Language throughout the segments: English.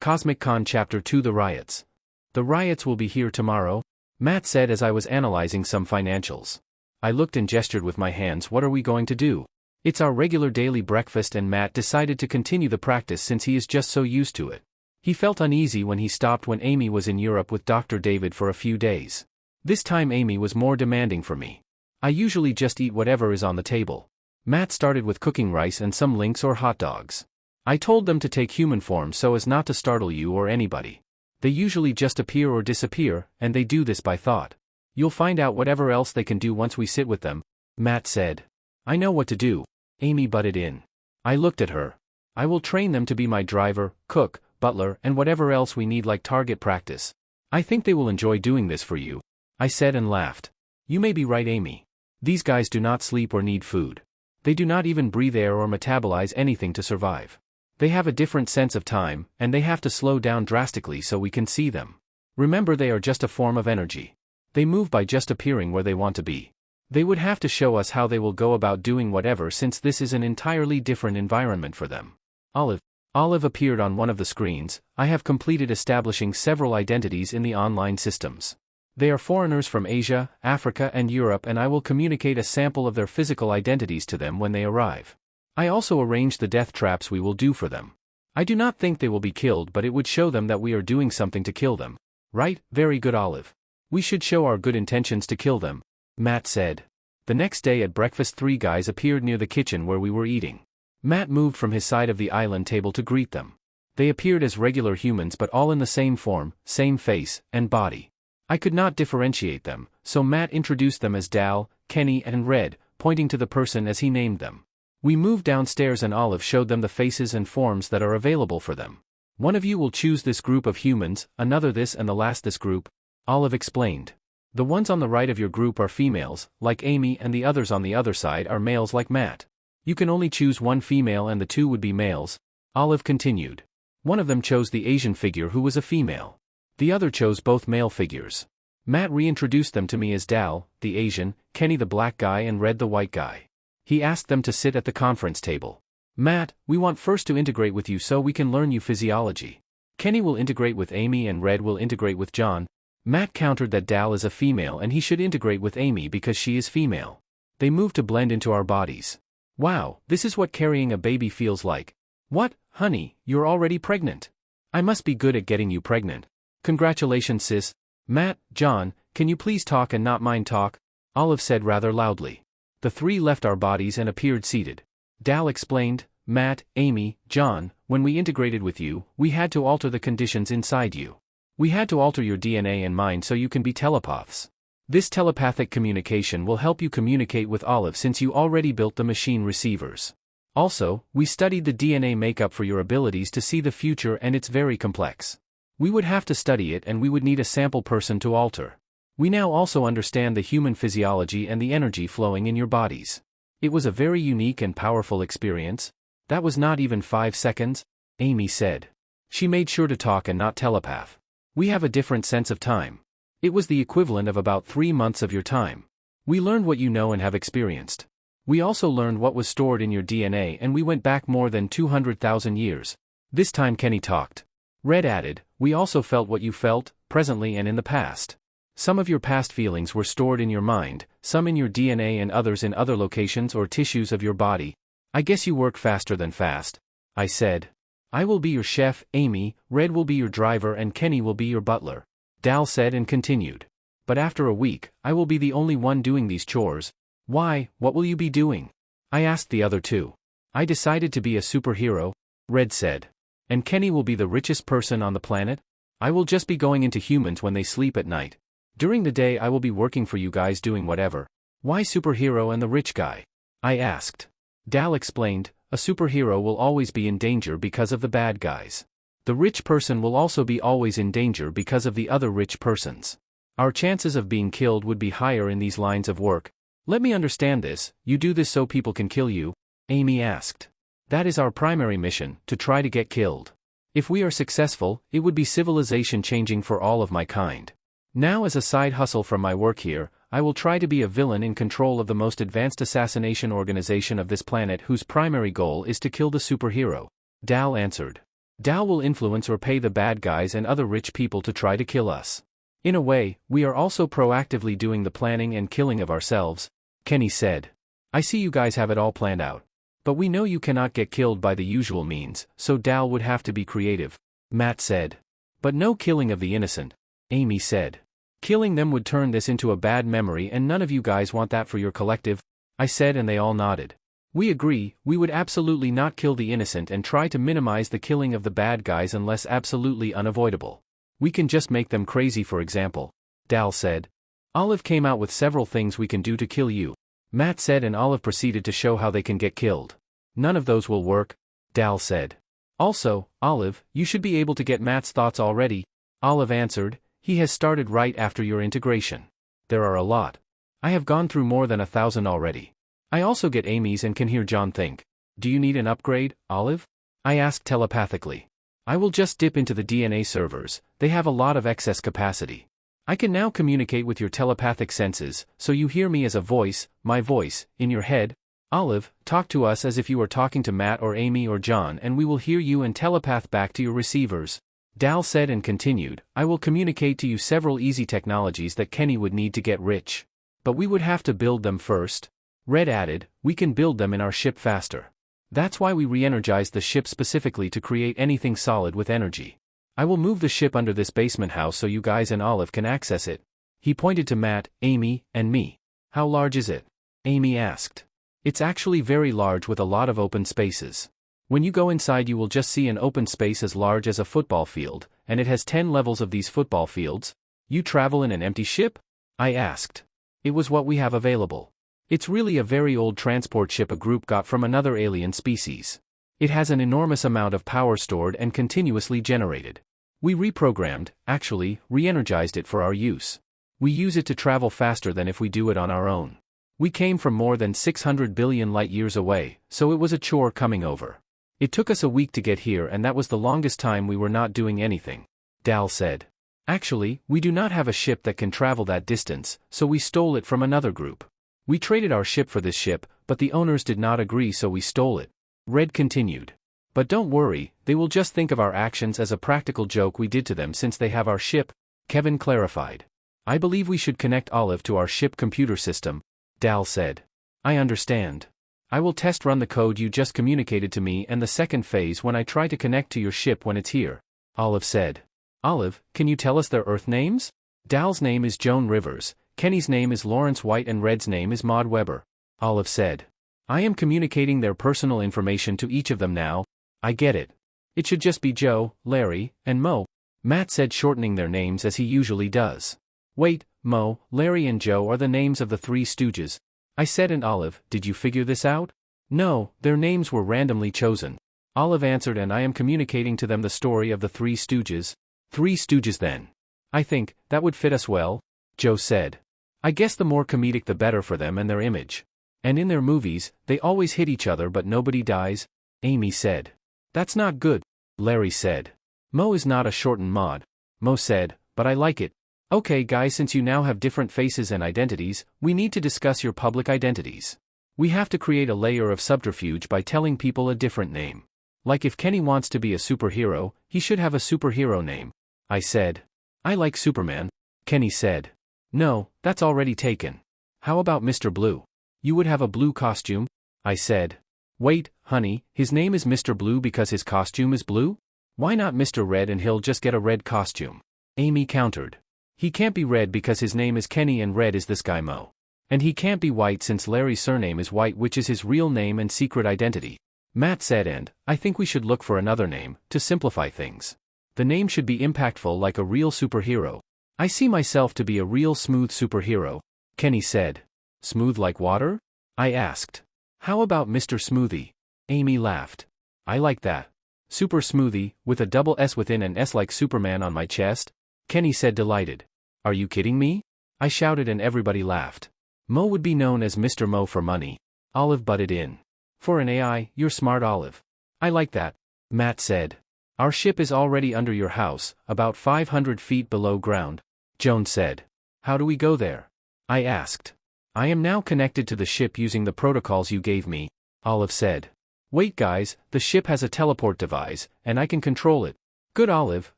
Cosmic Con Chapter 2 The Riots. The riots will be here tomorrow, Matt said as I was analyzing some financials. I looked and gestured with my hands. What are we going to do? It's our regular daily breakfast, and Matt decided to continue the practice since he is just so used to it. He felt uneasy when he stopped when Amy was in Europe with Dr. David for a few days. This time Amy was more demanding for me. I usually just eat whatever is on the table. Matt started with cooking rice and some links or hot dogs. I told them to take human form so as not to startle you or anybody. They usually just appear or disappear, and they do this by thought. You'll find out whatever else they can do once we sit with them, Matt said. I know what to do, Amy butted in. I looked at her. I will train them to be my driver, cook, butler, and whatever else we need, like target practice. I think they will enjoy doing this for you, I said and laughed. You may be right, Amy. These guys do not sleep or need food. They do not even breathe air or metabolize anything to survive. They have a different sense of time, and they have to slow down drastically so we can see them. Remember, they are just a form of energy. They move by just appearing where they want to be. They would have to show us how they will go about doing whatever, since this is an entirely different environment for them. Olive appeared on one of the screens. I have completed establishing several identities in the online systems. They are foreigners from Asia, Africa, and Europe, and I will communicate a sample of their physical identities to them when they arrive. I also arranged the death traps we will do for them. I do not think they will be killed, but it would show them that we are doing something to kill them. Right? Very good, Olive. We should show our good intentions to kill them, Matt said. The next day at breakfast, 3 guys appeared near the kitchen where we were eating. Matt moved from his side of the island table to greet them. They appeared as regular humans, but all in the same form, same face, and body. I could not differentiate them, so Matt introduced them as Dal, Kenny, and Red, pointing to the person as he named them. We moved downstairs and Olive showed them the faces and forms that are available for them. One of you will choose this group of humans, another this, and the last this group, Olive explained. The ones on the right of your group are females, like Amy, and the others on the other side are males like Matt. You can only choose one female and the 2 would be males, Olive continued. One of them chose the Asian figure who was a female. The other chose both male figures. Matt reintroduced them to me as Dal, the Asian, Kenny the black guy, and Red the white guy. He asked them to sit at the conference table. Matt, we want first to integrate with you so we can learn you physiology. Kenny will integrate with Amy and Red will integrate with John. Matt countered that Dal is a female and he should integrate with Amy because she is female. They move to blend into our bodies. Wow, this is what carrying a baby feels like. What, honey, you're already pregnant? I must be good at getting you pregnant. Congratulations, sis. Matt, John, can you please talk and not mind talk? Olive said rather loudly. The 3 left our bodies and appeared seated. Dal explained, Matt, Amy, John, when we integrated with you, we had to alter the conditions inside you. We had to alter your DNA and mind so you can be telepaths. This telepathic communication will help you communicate with Olive since you already built the machine receivers. Also, we studied the DNA makeup for your abilities to see the future, and it's very complex. We would have to study it and we would need a sample person to alter. We now also understand the human physiology and the energy flowing in your bodies. It was a very unique and powerful experience. That was not even 5 seconds, Amy said. She made sure to talk and not telepath. We have a different sense of time. It was the equivalent of about 3 months of your time. We learned what you know and have experienced. We also learned what was stored in your DNA, and we went back more than 200,000 years. This time Kenny talked. Red added, we also felt what you felt, presently and in the past. Some of your past feelings were stored in your mind, some in your DNA and others in other locations or tissues of your body. I guess you work faster than fast, I said. I will be your chef, Amy, Red will be your driver, and Kenny will be your butler, Dal said and continued. But after a week, I will be the only one doing these chores. Why, what will you be doing? I asked the other 2. I decided to be a superhero, Red said. And Kenny will be the richest person on the planet? I will just be going into humans when they sleep at night. During the day I will be working for you guys doing whatever. Why superhero and the rich guy? I asked. Dal explained, a superhero will always be in danger because of the bad guys. The rich person will also be always in danger because of the other rich persons. Our chances of being killed would be higher in these lines of work. Let me understand this, you do this so people can kill you? Amy asked. That is our primary mission, to try to get killed. If we are successful, it would be civilization changing for all of my kind. Now, as a side hustle from my work here, I will try to be a villain in control of the most advanced assassination organization of this planet whose primary goal is to kill the superhero. Dal answered. Dal will influence or pay the bad guys and other rich people to try to kill us. In a way, we are also proactively doing the planning and killing of ourselves, Kenny said. I see you guys have it all planned out. But we know you cannot get killed by the usual means, so Dal would have to be creative, Matt said. But no killing of the innocent, Amy said. Killing them would turn this into a bad memory and none of you guys want that for your collective, I said, and they all nodded. We agree, we would absolutely not kill the innocent and try to minimize the killing of the bad guys unless absolutely unavoidable. We can just make them crazy, for example, Dal said. Olive came out with several things we can do to kill you, Matt said, and Olive proceeded to show how they can get killed. None of those will work, Dal said. Also, Olive, you should be able to get Matt's thoughts already, Olive answered. He has started right after your integration. There are a lot. I have gone through more than 1,000 already. I also get Amy's and can hear John think. Do you need an upgrade, Olive? I asked telepathically. I will just dip into the DNA servers, they have a lot of excess capacity. I can now communicate with your telepathic senses, so you hear me as a voice, my voice, in your head. Olive, talk to us as if you are talking to Matt or Amy or John and we will hear you and telepath back to your receivers. Dal said and continued, I will communicate to you several easy technologies that Kenny would need to get rich. But we would have to build them first. Red added, we can build them in our ship faster. That's why we re-energized the ship specifically to create anything solid with energy. I will move the ship under this basement house so you guys and Olive can access it. He pointed to Matt, Amy, and me. How large is it? Amy asked. It's actually very large with a lot of open spaces. When you go inside you will just see an open space as large as a football field, and it has 10 levels of these football fields. You travel in an empty ship? I asked. It was what we have available. It's really a very old transport ship a group got from another alien species. It has an enormous amount of power stored and continuously generated. We reprogrammed, actually, re-energized it for our use. We use it to travel faster than if we do it on our own. We came from more than 600 billion light years away, so it was a chore coming over. It took us a week to get here and that was the longest time we were not doing anything, Dal said. Actually, we do not have a ship that can travel that distance, so we stole it from another group. We traded our ship for this ship, but the owners did not agree so we stole it. Red continued. But don't worry, they will just think of our actions as a practical joke we did to them since they have our ship, Kevin clarified. I believe we should connect Olive to our ship computer system, Dal said. I understand. I will test run the code you just communicated to me and the second phase when I try to connect to your ship when it's here, Olive said. Olive, can you tell us their Earth names? Dal's name is Joan Rivers, Kenny's name is Lawrence White and Red's name is Maud Weber, Olive said. I am communicating their personal information to each of them now. I get it. It should just be Joe, Larry, and Mo, Matt said, shortening their names as he usually does. Wait, Mo, Larry and Joe are the names of the three stooges, I said, and Olive, did you figure this out? No, their names were randomly chosen, Olive answered, and I am communicating to them the story of the three stooges. Three stooges then. I think, that would fit us well, Joe said. I guess the more comedic the better for them and their image. And in their movies, they always hit each other but nobody dies, Amy said. That's not good, Larry said. Mo is not a shortened mod, Mo said, but I like it. Okay guys, since you now have different faces and identities, we need to discuss your public identities. We have to create a layer of subterfuge by telling people a different name. Like if Kenny wants to be a superhero, he should have a superhero name, I said. I like Superman, Kenny said. No, that's already taken. How about Mr. Blue? You would have a blue costume, I said. Wait, honey, his name is Mr. Blue because his costume is blue? Why not Mr. Red and he'll just get a red costume? Amy countered. He can't be red because his name is Kenny and red is this guy Mo. And he can't be white since Larry's surname is White, which is his real name and secret identity, Matt said, and I think we should look for another name, to simplify things. The name should be impactful like a real superhero. I see myself to be a real smooth superhero, Kenny said. Smooth like water? I asked. How about Mr. Smoothie? Amy laughed. I like that. Super Smoothie, with a double S within an S like Superman on my chest? Kenny said, delighted. Are you kidding me? I shouted and everybody laughed. Mo would be known as Mr. Mo for money. Olive butted in. For an AI, you're smart, Olive. I like that, Matt said. Our ship is already under your house, about 500 feet below ground, Joan said. How do we go there? I asked. I am now connected to the ship using the protocols you gave me, Olive said. Wait guys, the ship has a teleport device, and I can control it. Good Olive,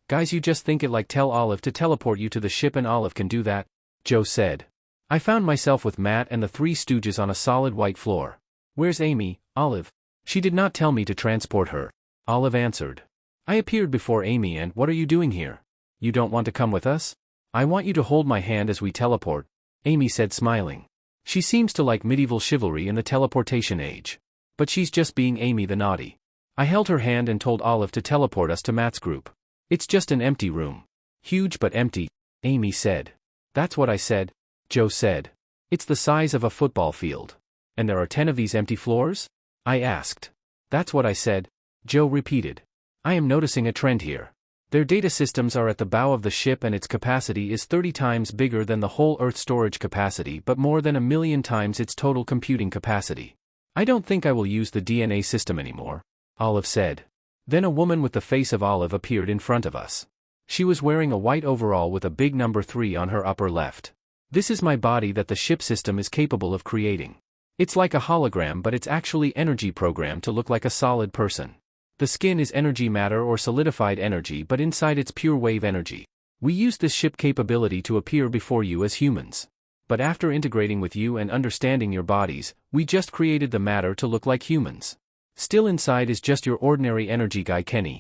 guys, you just think it like tell Olive to teleport you to the ship and Olive can do that, Joe said. I found myself with Matt and the three stooges on a solid white floor. Where's Amy, Olive? She did not tell me to transport her, Olive answered. I appeared before Amy and what are you doing here? You don't want to come with us? I want you to hold my hand as we teleport, Amy said smiling. She seems to like medieval chivalry in the teleportation age. But she's just being Amy the naughty. I held her hand and told Olive to teleport us to Matt's group. It's just an empty room. Huge but empty, Amy said. That's what I said, Joe said. It's the size of a football field. And there are 10 of these empty floors? I asked. That's what I said, Joe repeated. I am noticing a trend here. Their data systems are at the bow of the ship and its capacity is 30 times bigger than the whole Earth storage capacity but more than 1,000,000 times its total computing capacity. I don't think I will use the DNA system anymore, Olive said. Then a woman with the face of Olive appeared in front of us. She was wearing a white overall with a big number 3 on her upper left. This is my body that the ship system is capable of creating. It's like a hologram but it's actually energy programmed to look like a solid person. The skin is energy matter or solidified energy but inside it's pure wave energy. We use this ship capability to appear before you as humans. But after integrating with you and understanding your bodies, we just created the matter to look like humans. Still inside is just your ordinary energy guy Kenny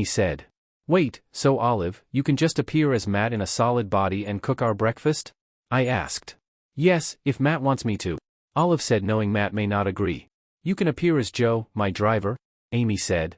said. Wait, so Olive, you can just appear as Matt in a solid body and cook our breakfast? I asked. Yes, if Matt wants me to, Olive said knowing Matt may not agree. You can appear as Joe, my driver, Amy said.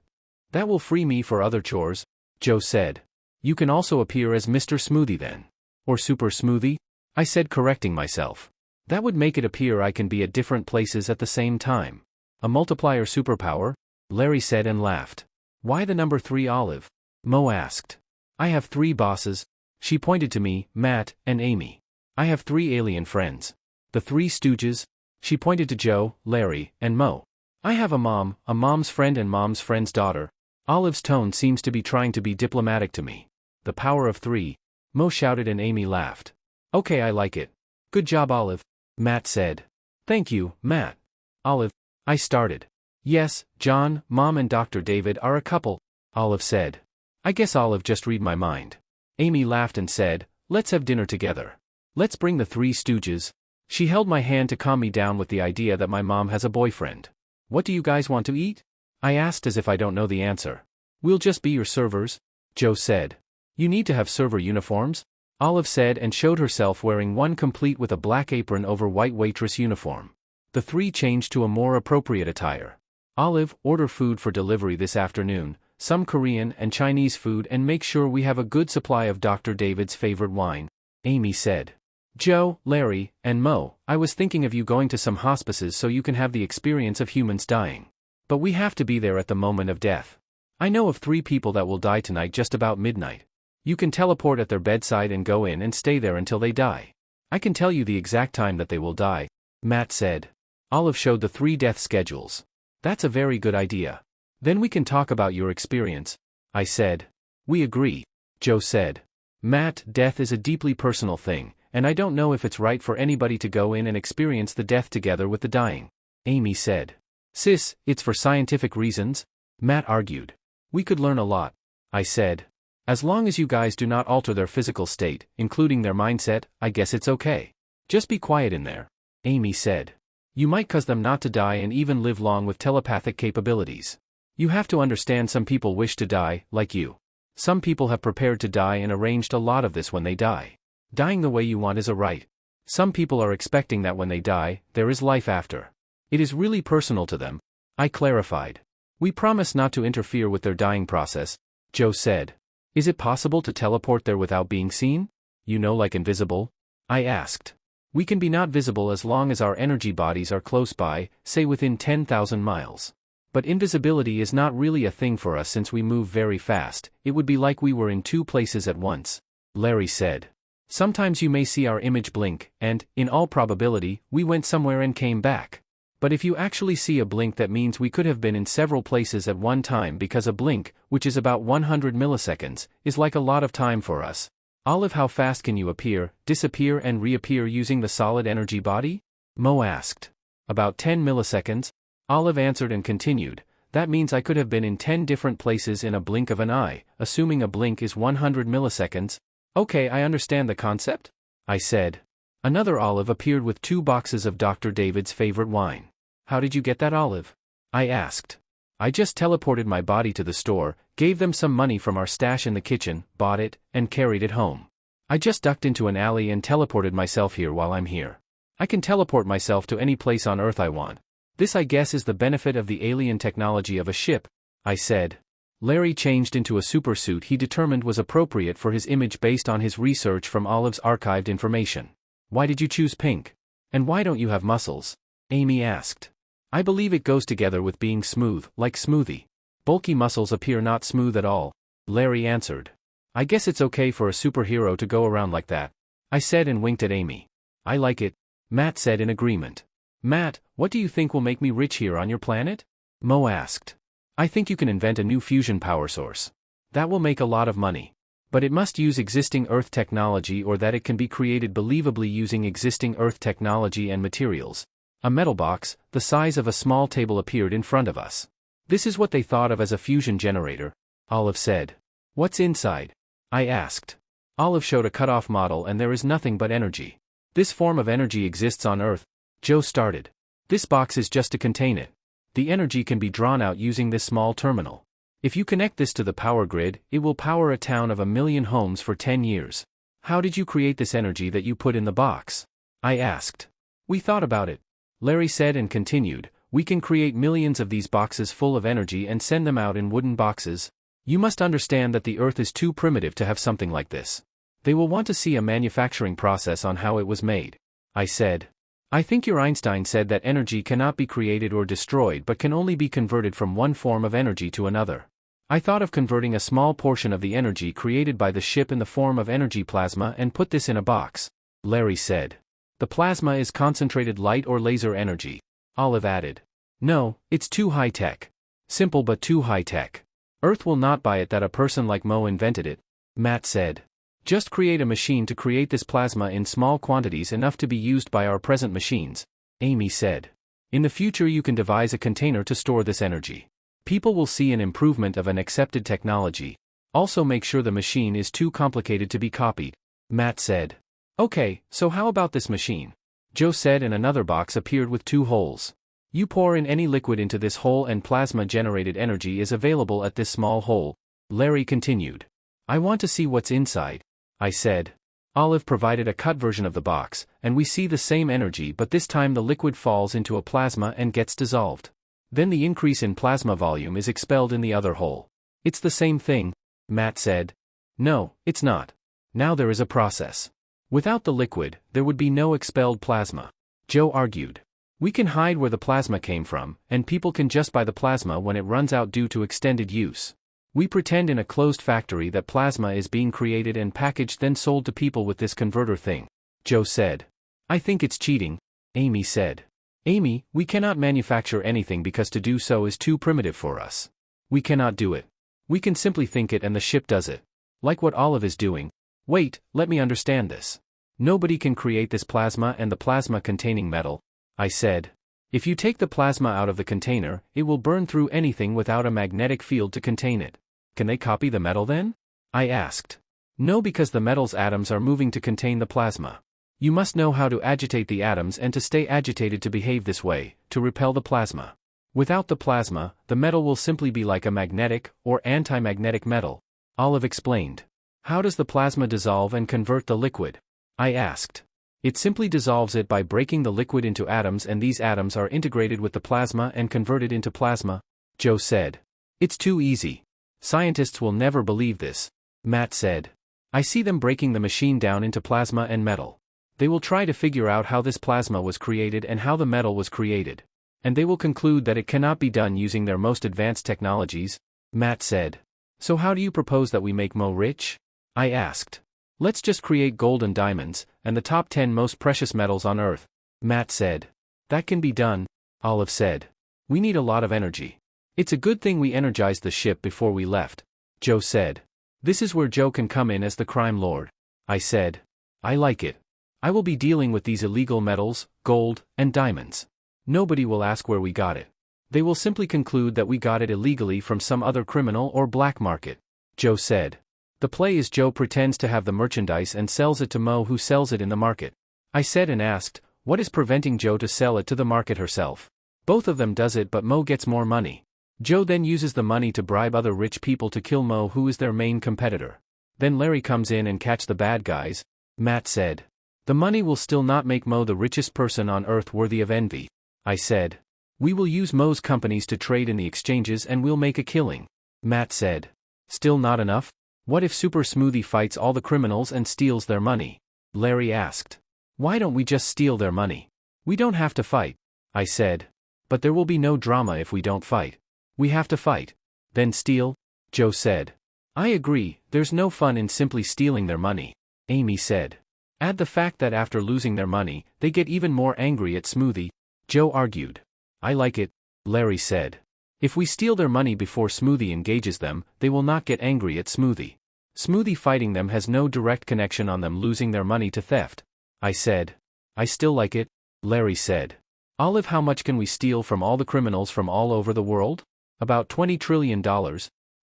That will free me for other chores, Joe said. You can also appear as Mr. Smoothie then. Or Super Smoothie? I said correcting myself. That would make it appear I can be at different places at the same time. A multiplier superpower? Larry said and laughed. Why the number 3 Olive? Mo asked. I have 3 bosses. She pointed to me, Matt, and Amy. I have 3 alien friends. The 3 stooges. She pointed to Joe, Larry, and Mo. I have a mom's friend and mom's friend's daughter. Olive's tone seems to be trying to be diplomatic to me. The power of 3. Mo shouted and Amy laughed. Okay, I like it. Good job, Olive, Matt said. Thank you, Matt. Olive, I started. Yes, John, Mom and Dr. David are a couple, Olive said. I guess Olive just read my mind. Amy laughed and said, let's have dinner together. Let's bring the 3 stooges. She held my hand to calm me down with the idea that my mom has a boyfriend. What do you guys want to eat? I asked as if I don't know the answer. We'll just be your servers, Joe said. You need to have server uniforms? Olive said and showed herself wearing one complete with a black apron over white waitress uniform. The 3 changed to a more appropriate attire. Olive, order food for delivery this afternoon, some Korean and Chinese food and make sure we have a good supply of Dr. David's favorite wine, Amy said. Joe, Larry, and Mo, I was thinking of you going to some hospices so you can have the experience of humans dying. But we have to be there at the moment of death. I know of 3 people that will die tonight just about midnight. You can teleport at their bedside and go in and stay there until they die. I can tell you the exact time that they will die, Matt said. Olive showed the 3 death schedules. That's a very good idea. Then we can talk about your experience, I said. We agree, Joe said. Matt, death is a deeply personal thing, and I don't know if it's right for anybody to go in and experience the death together with the dying, Amy said. Sis, it's for scientific reasons, Matt argued. We could learn a lot, I said. As long as you guys do not alter their physical state, including their mindset, I guess it's okay. Just be quiet in there, Amy said. You might cause them not to die and even live long with telepathic capabilities. You have to understand some people wish to die, like you. Some people have prepared to die and arranged a lot of this when they die. Dying the way you want is a right. Some people are expecting that when they die, there is life after. It is really personal to them, I clarified. We promise not to interfere with their dying process, Joe said. Is it possible to teleport there without being seen? You know, like invisible? I asked. We can be not visible as long as our energy bodies are close by, say within 10,000 miles. But invisibility is not really a thing for us since we move very fast. It would be like we were in 2 places at once, Larry said. Sometimes you may see our image blink, and, in all probability, we went somewhere and came back. But if you actually see a blink, that means we could have been in several places at one time because a blink, which is about 100 milliseconds, is like a lot of time for us. Olive, how fast can you appear, disappear and reappear using the solid energy body? Mo asked. About 10 milliseconds, Olive answered and continued. That means I could have been in 10 different places in a blink of an eye, assuming a blink is 100 milliseconds. Okay, I understand the concept, I said. Another Olive appeared with 2 boxes of Dr. David's favorite wine. How did you get that, Olive? I asked. I just teleported my body to the store, gave them some money from our stash in the kitchen, bought it, and carried it home. I just ducked into an alley and teleported myself here while I'm here. I can teleport myself to any place on Earth I want. This, I guess, is the benefit of the alien technology of a ship, I said. Larry changed into a supersuit he determined was appropriate for his image based on his research from Olive's archived information. Why did you choose pink? And why don't you have muscles? Amy asked. I believe it goes together with being smooth, like smoothie. Bulky muscles appear not smooth at all, Larry answered. I guess it's okay for a superhero to go around like that, I said and winked at Amy. I like it, Matt said in agreement. Matt, what do you think will make me rich here on your planet? Mo asked. I think you can invent a new fusion power source. That will make a lot of money. But it must use existing Earth technology, or that it can be created believably using existing Earth technology and materials. A metal box, the size of a small table, appeared in front of us. This is what they thought of as a fusion generator, Olive said. What's inside? I asked. Olive showed a cut-off model, and there is nothing but energy. This form of energy exists on Earth, Joe started. This box is just to contain it. The energy can be drawn out using this small terminal. If you connect this to the power grid, it will power a town of 1 million homes for 10 years. How did you create this energy that you put in the box? I asked. We thought about it, Larry said and continued. We can create millions of these boxes full of energy and send them out in wooden boxes. You must understand that the Earth is too primitive to have something like this. They will want to see a manufacturing process on how it was made, I said. I think your Einstein said that energy cannot be created or destroyed but can only be converted from one form of energy to another. I thought of converting a small portion of the energy created by the ship in the form of energy plasma and put this in a box, Larry said. The plasma is concentrated light or laser energy, Olive added. No, it's too high-tech. Simple but too high-tech. Earth will not buy it that a person like Mo invented it, Matt said. Just create a machine to create this plasma in small quantities enough to be used by our present machines, Amy said. In the future you can devise a container to store this energy. People will see an improvement of an accepted technology. Also make sure the machine is too complicated to be copied, Matt said. Okay, so how about this machine? Joe said, and another box appeared with 2 holes. You pour in any liquid into this hole and plasma-generated energy is available at this small hole, Larry continued. I want to see what's inside, I said. Olive provided a cut version of the box, and we see the same energy, but this time the liquid falls into a plasma and gets dissolved. Then the increase in plasma volume is expelled in the other hole. It's the same thing, Matt said. No, it's not. Now there is a process. Without the liquid, there would be no expelled plasma, Joe argued. We can hide where the plasma came from, and people can just buy the plasma when it runs out due to extended use. We pretend in a closed factory that plasma is being created and packaged, then sold to people with this converter thing, Joe said. I think it's cheating, Amy said. Amy, we cannot manufacture anything because to do so is too primitive for us. We cannot do it. We can simply think it and the ship does it. Like what Olive is doing. Wait, let me understand this. Nobody can create this plasma and the plasma containing metal, I said. If you take the plasma out of the container, it will burn through anything without a magnetic field to contain it. Can they copy the metal then? I asked. No, because the metal's atoms are moving to contain the plasma. You must know how to agitate the atoms and to stay agitated to behave this way, to repel the plasma. Without the plasma, the metal will simply be like a magnetic or anti-magnetic metal, Olive explained. How does the plasma dissolve and convert the liquid? I asked. It simply dissolves it by breaking the liquid into atoms, and these atoms are integrated with the plasma and converted into plasma, Joe said. It's too easy. Scientists will never believe this, Matt said. I see them breaking the machine down into plasma and metal. They will try to figure out how this plasma was created and how the metal was created. And they will conclude that it cannot be done using their most advanced technologies, Matt said. So how do you propose that we make Mo rich? I asked. Let's just create gold and diamonds, and the top 10 most precious metals on Earth, Matt said. That can be done, Olive said. We need a lot of energy. It's a good thing we energized the ship before we left, Joe said. This is where Joe can come in as the crime lord, I said. I like it. I will be dealing with these illegal metals, gold, and diamonds. Nobody will ask where we got it. They will simply conclude that we got it illegally from some other criminal or black market. Joe said. The play is Joe pretends to have the merchandise and sells it to Mo, who sells it in the market. I said and asked, what is preventing Joe to sell it to the market herself? Both of them does it, but Mo gets more money. Joe then uses the money to bribe other rich people to kill Mo, who is their main competitor. Then Larry comes in and catch the bad guys, Matt said. The money will still not make Mo the richest person on earth, worthy of envy. I said. We will use Mo's companies to trade in the exchanges and we'll make a killing. Matt said. Still not enough? What if Super Smoothie fights all the criminals and steals their money? Larry asked. Why don't we just steal their money? We don't have to fight. I said. But there will be no drama if we don't fight. We have to fight. Then steal? Joe said. I agree, there's no fun in simply stealing their money. Amy said. Add the fact that after losing their money, they get even more angry at Smoothie. Joe argued. I like it, Larry said. If we steal their money before Smoothie engages them, they will not get angry at Smoothie. Smoothie fighting them has no direct connection on them losing their money to theft. I said. I still like it, Larry said. Olive, how much can we steal from all the criminals from all over the world? About $20 trillion,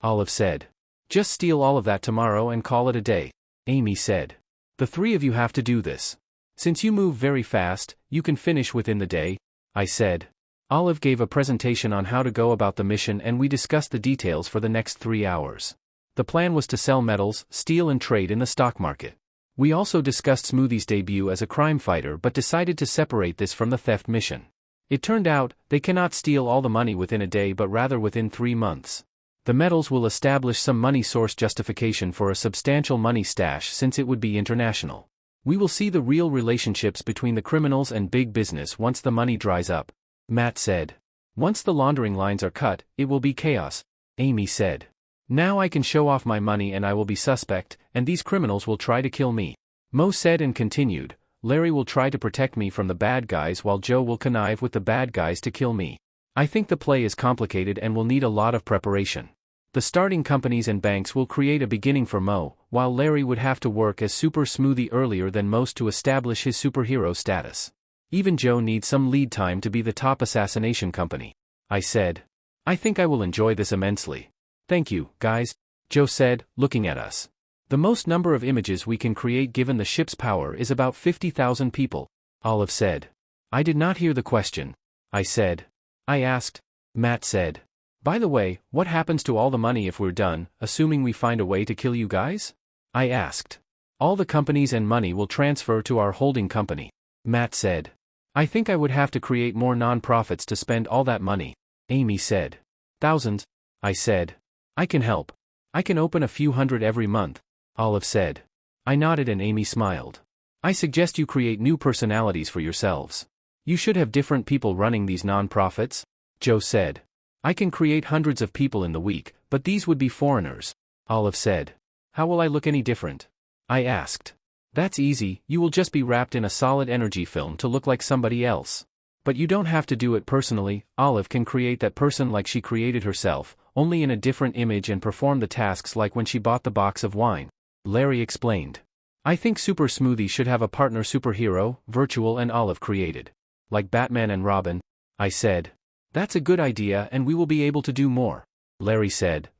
Olive said. Just steal all of that tomorrow and call it a day, Amy said. The three of you have to do this. Since you move very fast, you can finish within the day, I said. Olive gave a presentation on how to go about the mission and we discussed the details for the next 3 hours. The plan was to sell metals, steal and trade in the stock market. We also discussed Smoothie's debut as a crime fighter but decided to separate this from the theft mission. It turned out, they cannot steal all the money within a day but rather within 3 months. The metals will establish some money source justification for a substantial money stash since it would be international. We will see the real relationships between the criminals and big business once the money dries up, Matt said. Once the laundering lines are cut, it will be chaos, Amy said. Now I can show off my money and I will be suspect, and these criminals will try to kill me. Mo said and continued, Larry will try to protect me from the bad guys while Joe will connive with the bad guys to kill me. I think the play is complicated and will need a lot of preparation. The starting companies and banks will create a beginning for Mo, while Larry would have to work as Super Smoothie earlier than most to establish his superhero status. Even Joe needs some lead time to be the top assassination company. I said. I think I will enjoy this immensely. Thank you, guys, Joe said, looking at us. The most number of images we can create given the ship's power is about 50,000 people, Olive said. I did not hear the question. I said. I asked. Matt said. By the way, what happens to all the money if we're done, assuming we find a way to kill you guys? I asked. All the companies and money will transfer to our holding company, Matt said. I think I would have to create more non-profits to spend all that money, Amy said. Thousands, I said. I can help. I can open a few hundred every month, Olive said. I nodded and Amy smiled. I suggest you create new personalities for yourselves. You should have different people running these non-profits, Joe said. I can create hundreds of people in the week, but these would be foreigners, Olive said. How will I look any different? I asked. That's easy, you will just be wrapped in a solid energy film to look like somebody else. But you don't have to do it personally, Olive can create that person like she created herself, only in a different image and perform the tasks like when she bought the box of wine, Larry explained. I think Super Smoothie should have a partner superhero, virtual and Olive created. Like Batman and Robin, I said. That's a good idea and we will be able to do more, Larry said.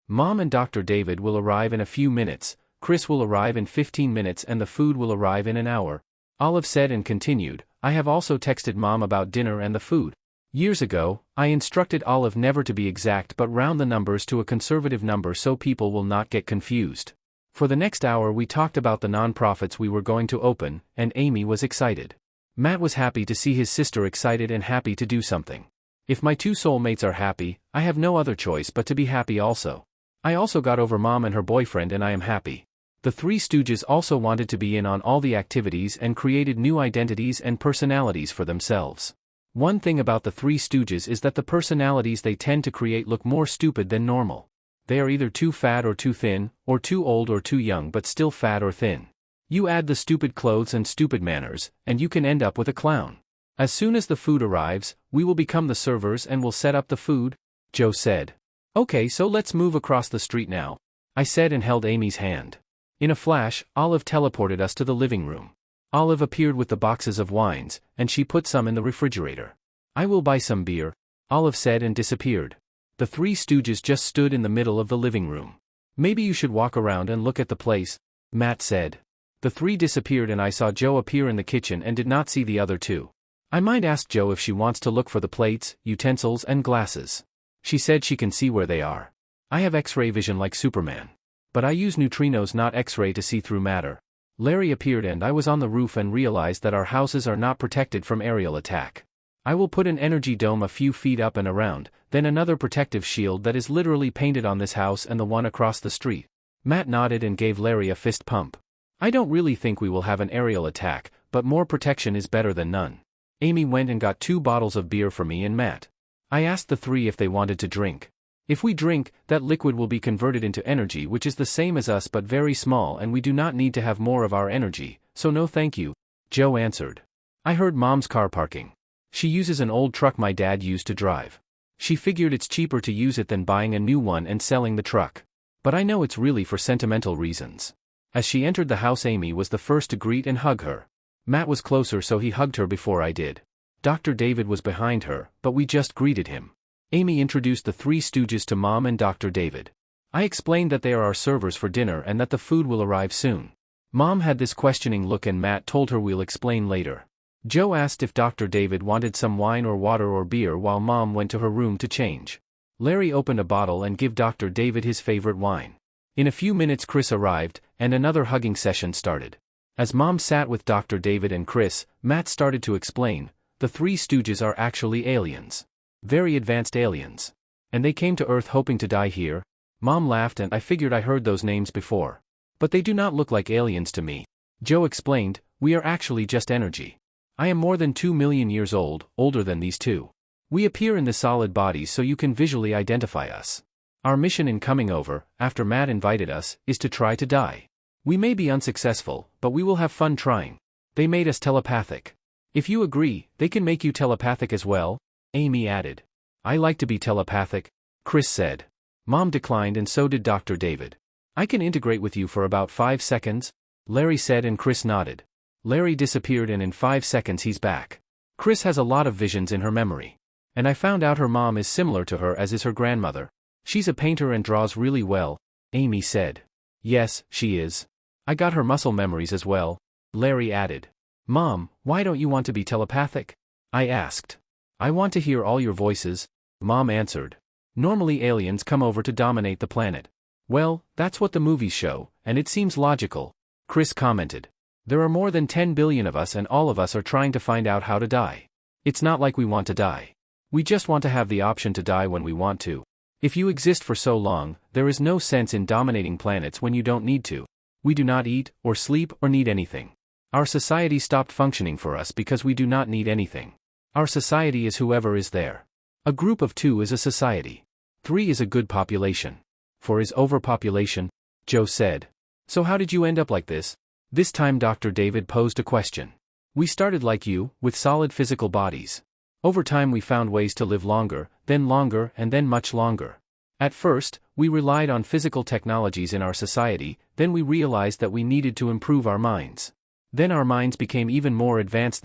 Mom and Dr. David will arrive in a few minutes, Chris will arrive in 15 minutes and the food will arrive in an hour, Olive said and continued. I have also texted Mom about dinner and the food. Years ago, I instructed Olive never to be exact but round the numbers to a conservative number so people will not get confused. For the next hour we talked about the non-profits we were going to open, and Amy was excited. Matt was happy to see his sister excited and happy to do something. If my two soulmates are happy, I have no other choice but to be happy also. I also got over Mom and her boyfriend and I am happy. The Three Stooges also wanted to be in on all the activities and created new identities and personalities for themselves. One thing about the Three Stooges is that the personalities they tend to create look more stupid than normal. They are either too fat or too thin, or too old or too young but still fat or thin. You add the stupid clothes and stupid manners, and you can end up with a clown. As soon as the food arrives, we will become the servers and will set up the food, Joe said. Okay, so let's move across the street now, I said and held Amy's hand. In a flash, Olive teleported us to the living room. Olive appeared with the boxes of wines, and she put some in the refrigerator. I will buy some beer, Olive said and disappeared. The three stooges just stood in the middle of the living room. Maybe you should walk around and look at the place, Matt said. The three disappeared and I saw Joe appear in the kitchen and did not see the other two. I might ask Joe if she wants to look for the plates, utensils and glasses. She said she can see where they are. I have X-ray vision like Superman. But I use neutrinos not X-ray to see through matter. Larry appeared and I was on the roof and realized that our houses are not protected from aerial attack. I will put an energy dome a few feet up and around, then another protective shield that is literally painted on this house and the one across the street. Matt nodded and gave Larry a fist pump. I don't really think we will have an aerial attack, but more protection is better than none. Amy went and got 2 bottles of beer for me and Matt. I asked the three if they wanted to drink. If we drink, that liquid will be converted into energy which is the same as us but very small and we do not need to have more of our energy, so no thank you, Joe answered. I heard Mom's car parking. She uses an old truck my dad used to drive. She figured it's cheaper to use it than buying a new one and selling the truck. But I know it's really for sentimental reasons. As she entered the house, Amy was the first to greet and hug her. Matt was closer so he hugged her before I did. Dr. David was behind her, but we just greeted him. Amy introduced the three stooges to Mom and Dr. David. I explained that they are our servers for dinner and that the food will arrive soon. Mom had this questioning look and Matt told her we'll explain later. Joe asked if Dr. David wanted some wine or water or beer while Mom went to her room to change. Larry opened a bottle and gave Dr. David his favorite wine. In a few minutes Chris arrived, and another hugging session started. As Mom sat with Dr. David and Chris, Matt started to explain, the three stooges are actually aliens. Very advanced aliens. And they came to Earth hoping to die here. Mom laughed and I figured I heard those names before. But they do not look like aliens to me. Joe explained, we are actually just energy. I am more than 2 million years old, older than these two. We appear in the solid bodies so you can visually identify us. Our mission in coming over, after Matt invited us, is to try to die. We may be unsuccessful, but we will have fun trying. They made us telepathic. If you agree, they can make you telepathic as well, Amy added. I like to be telepathic, Chris said. Mom declined and so did Dr. David. I can integrate with you for about 5 seconds, Larry said and Chris nodded. Larry disappeared and in 5 seconds he's back. Chris has a lot of visions in her memory. And I found out her mom is similar to her as is her grandmother. She's a painter and draws really well, Amy said. Yes, she is. I got her muscle memories as well, Larry added. Mom, why don't you want to be telepathic? I asked. I want to hear all your voices, Mom answered. Normally aliens come over to dominate the planet. Well, that's what the movies show, and it seems logical, Chris commented. There are more than 10 billion of us and all of us are trying to find out how to die. It's not like we want to die. We just want to have the option to die when we want to. If you exist for so long, there is no sense in dominating planets when you don't need to. We do not eat, or sleep, or need anything. Our society stopped functioning for us because we do not need anything. Our society is whoever is there. A group of 2 is a society. 3 is a good population. 4 is overpopulation, Joe said. So how did you end up like this? This time Dr. David posed a question. We started like you, with solid physical bodies. Over time we found ways to live longer, and then much longer. At first, we relied on physical technologies in our society, then we realized that we needed to improve our minds. Then our minds became even more advanced,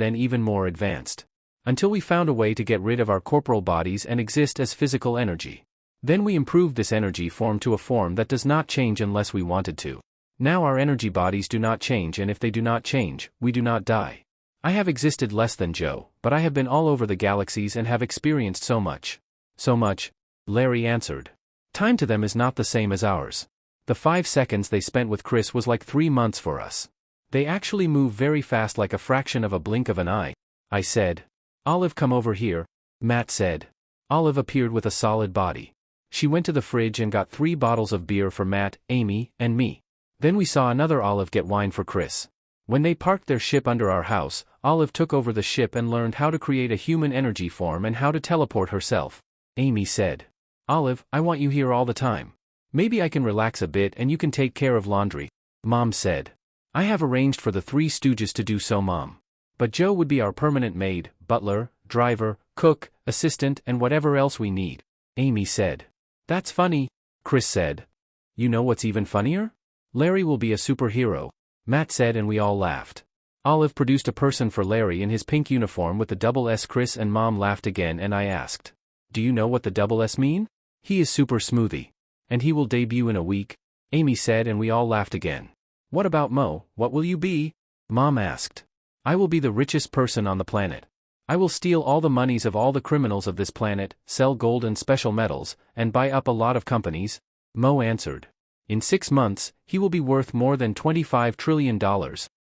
until we found a way to get rid of our corporal bodies and exist as physical energy. Then we improved this energy form to a form that does not change unless we wanted to. Now our energy bodies do not change, and if they do not change, we do not die. I have existed less than Joe, but I have been all over the galaxies and have experienced so much. So much, Larry answered. Time to them is not the same as ours. The 5 seconds they spent with Chris was like 3 months for us. They actually move very fast, like a fraction of a blink of an eye, I said. Olive, come over here, Matt said. Olive appeared with a solid body. She went to the fridge and got 3 bottles of beer for Matt, Amy, and me. Then we saw another Olive get wine for Chris. When they parked their ship under our house, Olive took over the ship and learned how to create a human energy form and how to teleport herself. Amy said. Olive, I want you here all the time. Maybe I can relax a bit and you can take care of laundry, Mom said. I have arranged for the 3 stooges to do so, Mom. But Joe would be our permanent maid, butler, driver, cook, assistant and whatever else we need, Amy said. That's funny, Chris said. You know what's even funnier? Larry will be a superhero, Matt said and we all laughed. Olive produced a person for Larry in his pink uniform with the double S. Chris and Mom laughed again and I asked. Do you know what the double S mean? He is Super Smoothie. And he will debut in a week, Amy said, and we all laughed again. What about Mo, what will you be? Mom asked. I will be the richest person on the planet. I will steal all the monies of all the criminals of this planet, sell gold and special metals, and buy up a lot of companies, Mo answered. In 6 months, he will be worth more than $25 trillion,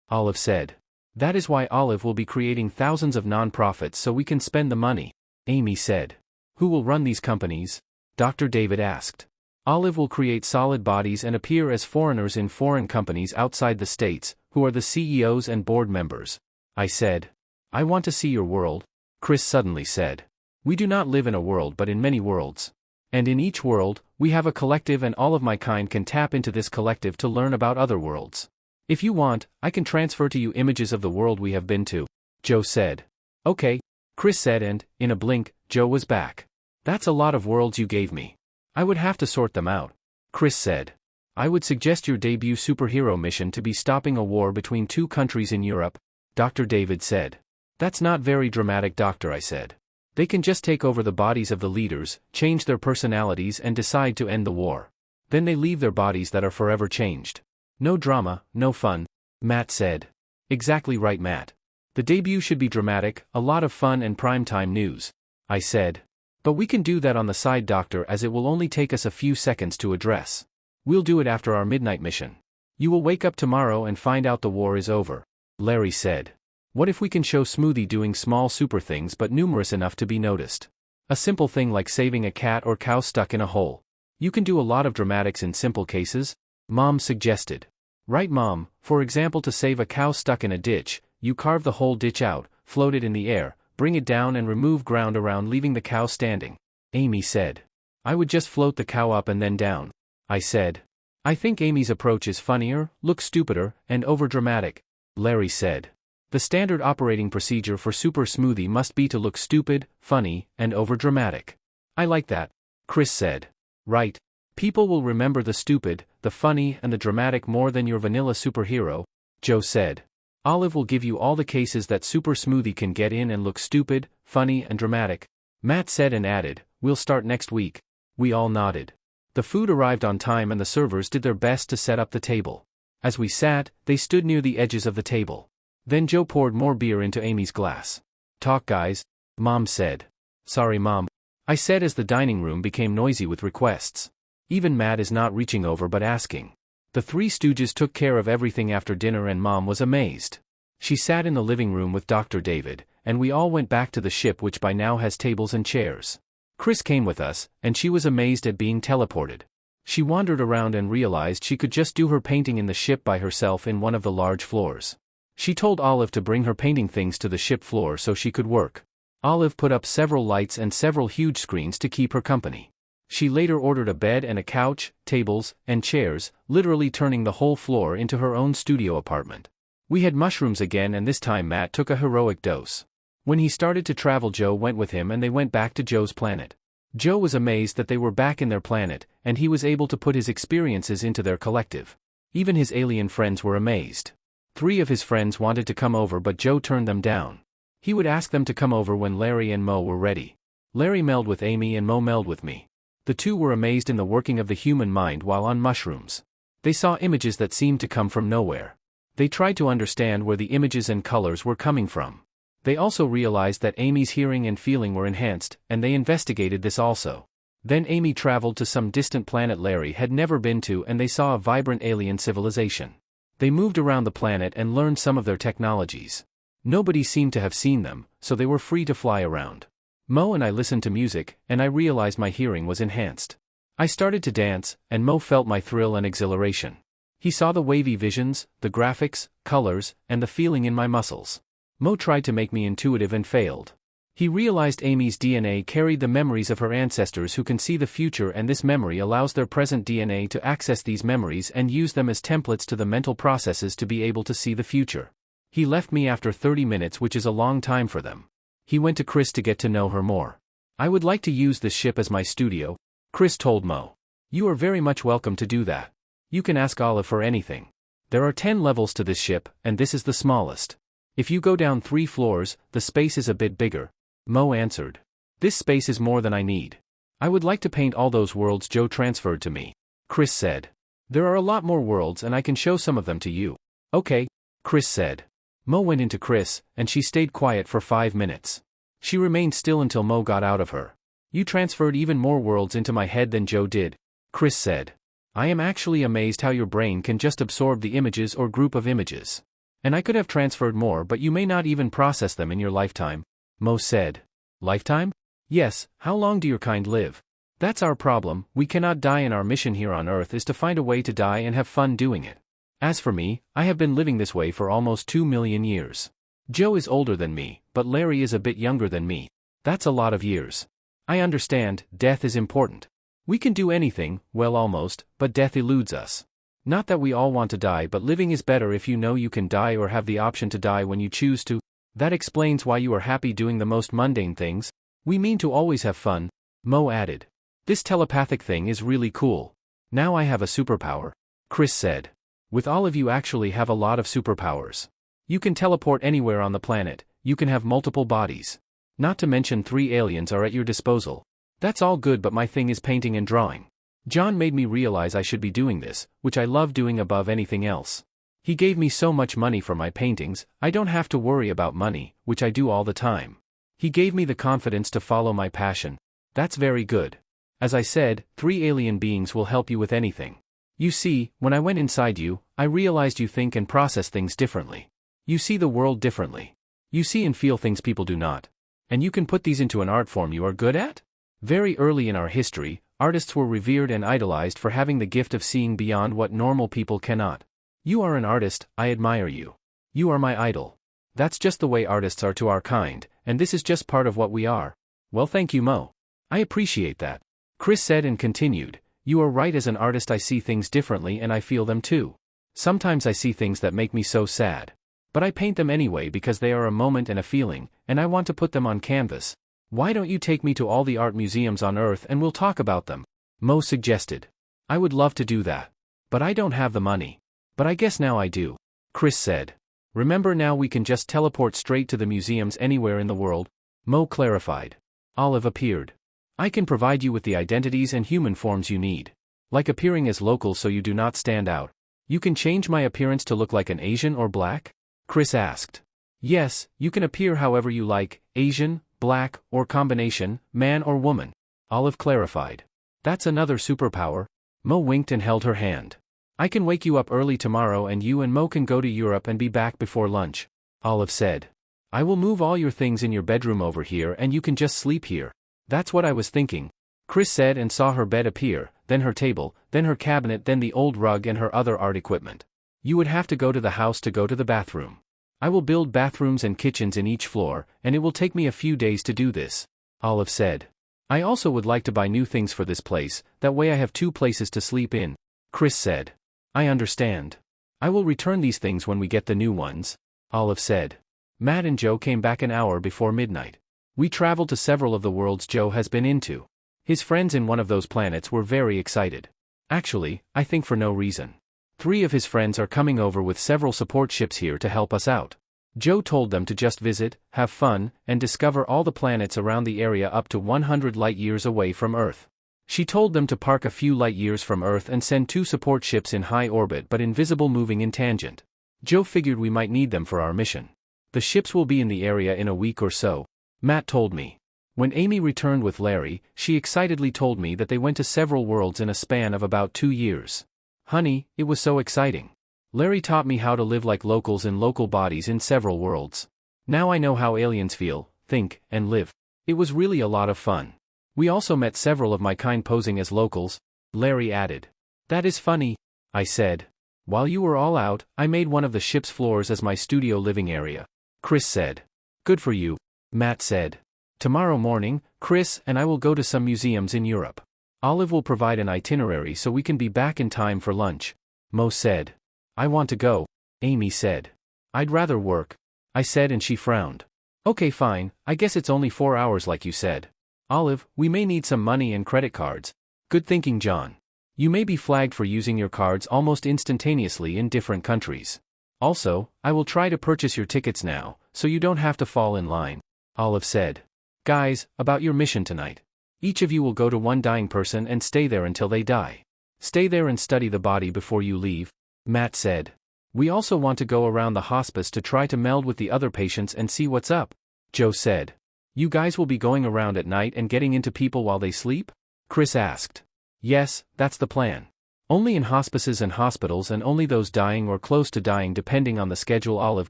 Olive said. That is why Olive will be creating thousands of non-profits so we can spend the money, Amy said. Who will run these companies? Dr. David asked. Olive will create solid bodies and appear as foreigners in foreign companies outside the States, who are the CEOs and board members. I said. I want to see your world, Chris suddenly said. We do not live in a world but in many worlds. And in each world, we have a collective, and all of my kind can tap into this collective to learn about other worlds. If you want, I can transfer to you images of the world we have been to, Joe said. Okay, Chris said, and, in a blink, Joe was back. That's a lot of worlds you gave me. I would have to sort them out, Chris said. I would suggest your debut superhero mission to be stopping a war between 2 countries in Europe, Dr. David said. That's not very dramatic, doctor, I said. They can just take over the bodies of the leaders, change their personalities, and decide to end the war. Then they leave their bodies that are forever changed. No drama, no fun, Matt said. Exactly right, Matt. The debut should be dramatic, a lot of fun and primetime news, I said. But we can do that on the side, doctor, as it will only take us a few seconds to address. We'll do it after our midnight mission. You will wake up tomorrow and find out the war is over, Larry said. What if we can show Smoothie doing small super things but numerous enough to be noticed? A simple thing like saving a cat or cow stuck in a hole. You can do a lot of dramatics in simple cases, Mom suggested. Right, Mom, for example, to save a cow stuck in a ditch, you carve the whole ditch out, float it in the air, bring it down and remove ground around, leaving the cow standing, Amy said. I would just float the cow up and then down, I said. I think Amy's approach is funnier, looks stupider, and overdramatic, Larry said. The standard operating procedure for Super Smoothie must be to look stupid, funny, and overdramatic. I like that, Chris said. Right. People will remember the stupid, the funny, and the dramatic more than your vanilla superhero, Joe said. Olive will give you all the cases that Super Smoothie can get in and look stupid, funny, and dramatic, Matt said, and added, we'll start next week. We all nodded. The food arrived on time and the servers did their best to set up the table. As we sat, they stood near the edges of the table. Then Joe poured more beer into Amy's glass. Talk, guys, Mom said. Sorry, Mom, I said as the dining room became noisy with requests. Even Matt is not reaching over but asking. The 3 stooges took care of everything after dinner and Mom was amazed. She sat in the living room with Dr. David, and we all went back to the ship, which by now has tables and chairs. Chris came with us, and she was amazed at being teleported. She wandered around and realized she could just do her painting in the ship by herself in one of the large floors. She told Olive to bring her painting things to the ship floor so she could work. Olive put up several lights and several huge screens to keep her company. She later ordered a bed and a couch, tables, and chairs, literally turning the whole floor into her own studio apartment. We had mushrooms again, and this time Matt took a heroic dose. When he started to travel, Joe went with him and they went back to Joe's planet. Joe was amazed that they were back in their planet, and he was able to put his experiences into their collective. Even his alien friends were amazed. 3 of his friends wanted to come over but Joe turned them down. He would ask them to come over when Larry and Mo were ready. Larry melded with Amy and Mo melded with me. The 2 were amazed in the working of the human mind while on mushrooms. They saw images that seemed to come from nowhere. They tried to understand where the images and colors were coming from. They also realized that Amy's hearing and feeling were enhanced, and they investigated this also. Then Amy traveled to some distant planet Larry had never been to, and they saw a vibrant alien civilization. They moved around the planet and learned some of their technologies. Nobody seemed to have seen them, so they were free to fly around. Mo and I listened to music, and I realized my hearing was enhanced. I started to dance, and Mo felt my thrill and exhilaration. He saw the wavy visions, the graphics, colors, and the feeling in my muscles. Mo tried to make me intuitive and failed. He realized Amy's DNA carried the memories of her ancestors who can see the future, and this memory allows their present DNA to access these memories and use them as templates to the mental processes to be able to see the future. He left me after 30 minutes, which is a long time for them. He went to Chris to get to know her more. I would like to use this ship as my studio, Chris told Mo. You are very much welcome to do that. You can ask Olive for anything. There are 10 levels to this ship, and this is the smallest. If you go down 3 floors, the space is a bit bigger, Mo answered. This space is more than I need. I would like to paint all those worlds Joe transferred to me. Chris said. There are a lot more worlds and I can show some of them to you. Okay, Chris said. Mo went into Chris, and she stayed quiet for 5 minutes. She remained still until Mo got out of her. You transferred even more worlds into my head than Joe did, Chris said. I am actually amazed how your brain can just absorb the images or group of images. And I could have transferred more, but you may not even process them in your lifetime, Mo said. Lifetime? Yes, how long do your kind live? That's our problem, we cannot die, and our mission here on Earth is to find a way to die and have fun doing it. As for me, I have been living this way for almost 2 million years. Joe is older than me, but Larry is a bit younger than me. That's a lot of years. I understand, death is important. We can do anything, well almost, but death eludes us. Not that we all want to die, but living is better if you know you can die or have the option to die when you choose to. That explains why you are happy doing the most mundane things. We mean to always have fun, Mo added. This telepathic thing is really cool. Now I have a superpower, Chris said. With all of you actually have a lot of superpowers. You can teleport anywhere on the planet, you can have multiple bodies. Not to mention 3 aliens are at your disposal. That's all good, but my thing is painting and drawing. John made me realize I should be doing this, which I love doing above anything else. He gave me so much money for my paintings, I don't have to worry about money, which I do all the time. He gave me the confidence to follow my passion. That's very good. As I said, 3 alien beings will help you with anything. You see, when I went inside you, I realized you think and process things differently. You see the world differently. You see and feel things people do not. And you can put these into an art form you are good at? Very early in our history, artists were revered and idolized for having the gift of seeing beyond what normal people cannot. You are an artist, I admire you. You are my idol. That's just the way artists are to our kind, and this is just part of what we are. Well, thank you, Mo. I appreciate that. Chris said and continued, you are right, as an artist I see things differently and I feel them too. Sometimes I see things that make me so sad. But I paint them anyway because they are a moment and a feeling, and I want to put them on canvas. Why don't you take me to all the art museums on Earth and we'll talk about them? Mo suggested. I would love to do that. But I don't have the money. But I guess now I do, Chris said. Remember, now we can just teleport straight to the museums anywhere in the world, Mo clarified. Olive appeared. I can provide you with the identities and human forms you need. Like appearing as local so you do not stand out. You can change my appearance to look like an Asian or black? Chris asked. Yes, you can appear however you like, Asian, black, or combination, man or woman, Olive clarified. That's another superpower. Mo winked and held her hand. I can wake you up early tomorrow and you and Mo can go to Europe and be back before lunch, Olive said. I will move all your things in your bedroom over here and you can just sleep here. That's what I was thinking, Chris said, and saw her bed appear, then her table, then her cabinet, then the old rug and her other art equipment. You would have to go to the house to go to the bathroom. I will build bathrooms and kitchens in each floor, and it will take me a few days to do this, Olive said. I also would like to buy new things for this place, that way I have 2 places to sleep in, Chris said. I understand. I will return these things when we get the new ones, Olive said. Matt and Joe came back an hour before midnight. We traveled to several of the worlds Joe has been into. His friends in one of those planets were very excited. Actually, I think for no reason. 3 of his friends are coming over with several support ships here to help us out. Joe told them to just visit, have fun, and discover all the planets around the area up to 100 light-years away from Earth. She told them to park a few light-years from Earth and send 2 support ships in high orbit but invisible, moving in tangent. Joe figured we might need them for our mission. The ships will be in the area in a week or so, Matt told me. When Amy returned with Larry, she excitedly told me that they went to several worlds in a span of about 2 years. Honey, it was so exciting. Larry taught me how to live like locals in local bodies in several worlds. Now I know how aliens feel, think, and live. It was really a lot of fun. We also met several of my kind posing as locals, Larry added. That is funny, I said. While you were all out, I made one of the ship's floors as my studio living area, Chris said. Good for you, Matt said. Tomorrow morning, Chris and I will go to some museums in Europe. Olive will provide an itinerary so we can be back in time for lunch, Mo said. I want to go, Amy said. I'd rather work, I said, and she frowned. Okay, fine, I guess it's only 4 hours like you said. Olive, we may need some money and credit cards. Good thinking, John. You may be flagged for using your cards almost instantaneously in different countries. Also, I will try to purchase your tickets now, so you don't have to fall in line, Olive said. Guys, about your mission tonight. Each of you will go to one dying person and stay there until they die. Stay there and study the body before you leave, Matt said. We also want to go around the hospice to try to meld with the other patients and see what's up, Joe said. You guys will be going around at night and getting into people while they sleep? Chris asked. Yes, that's the plan. Only in hospices and hospitals and only those dying or close to dying depending on the schedule Olive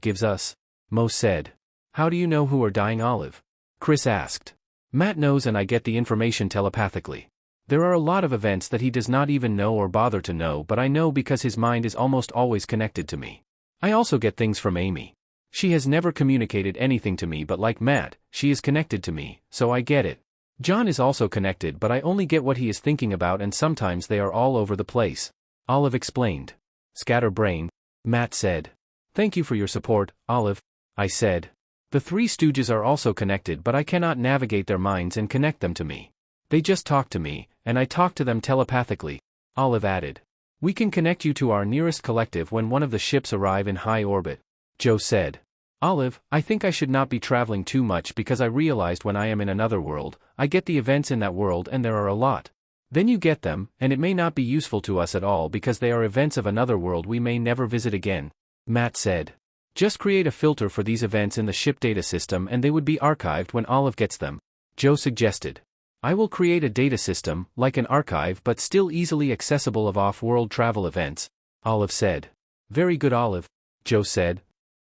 gives us, Mo said. How do you know who are dying, Olive? Chris asked. Matt knows and I get the information telepathically. There are a lot of events that he does not even know or bother to know, but I know because his mind is almost always connected to me. I also get things from Amy. She has never communicated anything to me, but like Matt, she is connected to me, so I get it. John is also connected, but I only get what he is thinking about and sometimes they are all over the place, Olive explained. Scatterbrain, Matt said. Thank you for your support, Olive, I said. The three stooges are also connected, but I cannot navigate their minds and connect them to me. They just talk to me, and I talk to them telepathically, Olive added. We can connect you to our nearest collective when one of the ships arrive in high orbit, Joe said. Olive, I think I should not be traveling too much because I realized when I am in another world, I get the events in that world and there are a lot. Then you get them, and it may not be useful to us at all because they are events of another world we may never visit again, Matt said. Just create a filter for these events in the ship data system and they would be archived when Olive gets them, Joe suggested. I will create a data system, like an archive but still easily accessible of off-world travel events, Olive said. Very good, Olive, Joe said.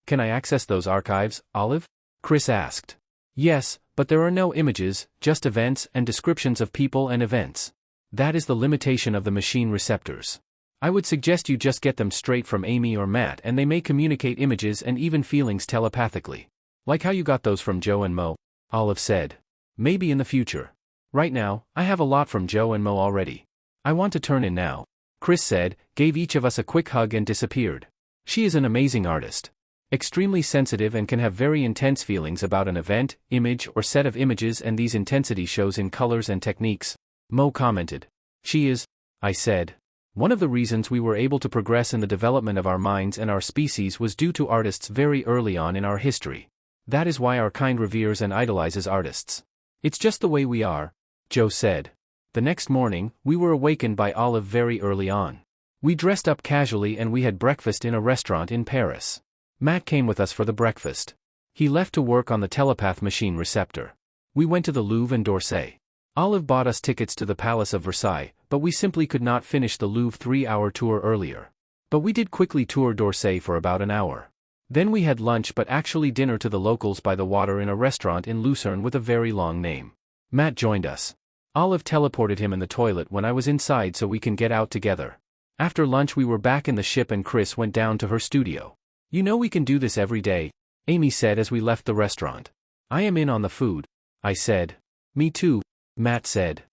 Can I access those archives, Olive? Chris asked. Yes, but there are no images, just events and descriptions of people and events. That is the limitation of the machine receptors. I would suggest you just get them straight from Amy or Matt and they may communicate images and even feelings telepathically. Like how you got those from Joe and Mo, Olive said. Maybe in the future. Right now, I have a lot from Joe and Mo already. I want to turn in now, Chris said, gave each of us a quick hug and disappeared. She is an amazing artist. Extremely sensitive and can have very intense feelings about an event, image or set of images, and these intensity shows in colors and techniques, Mo commented. She is, I said. One of the reasons we were able to progress in the development of our minds and our species was due to artists very early on in our history. That is why our kind reveres and idolizes artists. It's just the way we are, Joe said. The next morning, we were awakened by Olive very early on. We dressed up casually and we had breakfast in a restaurant in Paris. Matt came with us for the breakfast. He left to work on the telepath machine receptor. We went to the Louvre and d'Orsay. Olive bought us tickets to the Palace of Versailles, but we simply could not finish the Louvre 3-hour tour earlier. But we did quickly tour d'Orsay for about an hour. Then we had lunch, but actually dinner to the locals by the water in a restaurant in Lucerne with a very long name. Matt joined us. Olive teleported him in the toilet when I was inside so we can get out together. After lunch we were back in the ship and Chris went down to her studio. You know we can do this every day, Amy said as we left the restaurant. I am in on the food, I said. Me too, Matt said.